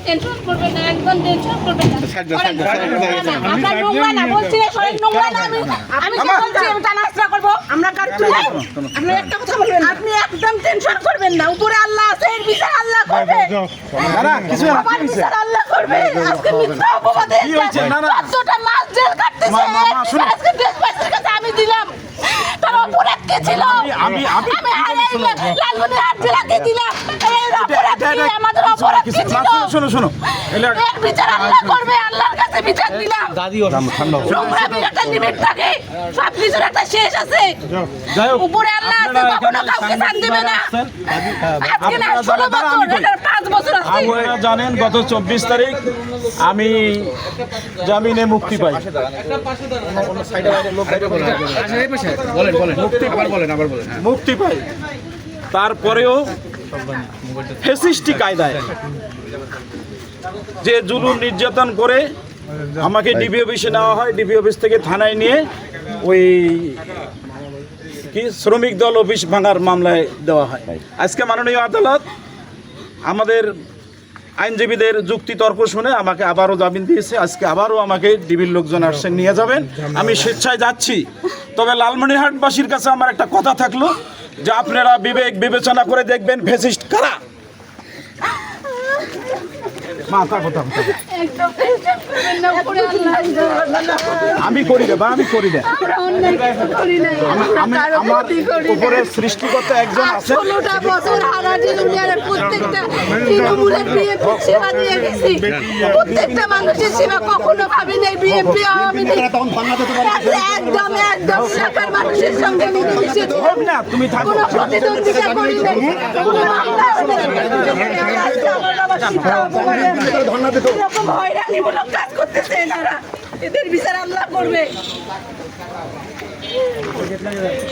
Tension করবে না, একদম টেনশন করবে না। আমরা নোংরা না বলছি না, সবাই নোংরা না। আমি কি বলছি, আমি টানাস্ত্রা করবো? আমরা কার তুলে? আপনি একটা কথা বলবেন, আপনি একদম টেনশন করবেন না। উপরে আল্লাহ আছে, এর বিচার আল্লাহ করবে। আমার বিচার আল্লাহ করবে। আজকে মিথ্যা অপবাদে কতটা মাস জেল কাটতেছে, আজকে দেশবাসীর কাছে আমি দিলাম। তার অপরাধ কে ছিল? আমি লালমনির হাট জেলাকে দিলাম। এর অপরাধ কি? আমাদের অপরাধ কি ছিল? শোনো এর বিচার আল্লাহ করবে। আল্লাহর কাছে বিচার দিলাম। নোংরা একটা লিমিট থাকে, সব কিছুর একটা শেষ আছে। উপরে আল্লাহ আছে, কখনো কাউকে শান দিবে না। আজকে না 16 বছর, এটা 5 বছর আছে। আপনারা জানেন গত 24 তারিখ আমি জামিনে মুক্তি পাই। মুক্তি পাই, তারপরেও ফ্যাসিস্টি কায়দায় যে জুলুম নির্যাতন করে আমাকে ডিবি অফিসে নেওয়া হয়, ডিবি অফিস থেকে থানায় নিয়ে ওই কি শ্রমিক দল অফিস ভাঙার মামলায় দেওয়া হয়। আজকে মাননীয় আদালত আমাদের আইনজীবীদের যুক্তি তর্ক শুনে আমাকে আবারও জামিন দিয়েছে। আজকে আবারও আমাকে ডিবির লোকজন আসছেন, নিয়ে যাবেন। আমি স্বেচ্ছায় যাচ্ছি। তবে লালমনিরহাটবাসীর কাছে আমার একটা কথা থাকলো যে আপনারা বিবেক বিবেচনা করে দেখবেন ফ্যাসিস্ট কারা। একদম টেনশন করবেন না, উপরে আল্লাহ আছে। আমি করি না, আমি করি না। আমরা অন্যায় কিছু করি নাই। আমার উপরে সৃষ্টিকর্তা একজন আছে। 16টা বছর হারাটি দুনিয়ার প্রত্যেকটা তৃণমূলের বিএনপি সেবা দিয়ে গেছি। প্রত্যেকটা মানুষের সেবা কখনো ভাবি নাই বিএনপি আওয়ামী লীগ। একদম এলাকার মানুষের সঙ্গে মিলেমিশে হোক না, তুমি থাকো। কোনো প্রতিদ্বন্দ্বিতা করি নাই। কোনো মামলা এরকম হয়রানিমূলক কাজ করতেছে এনারা। এদের বিচার আল্লাহ করবে।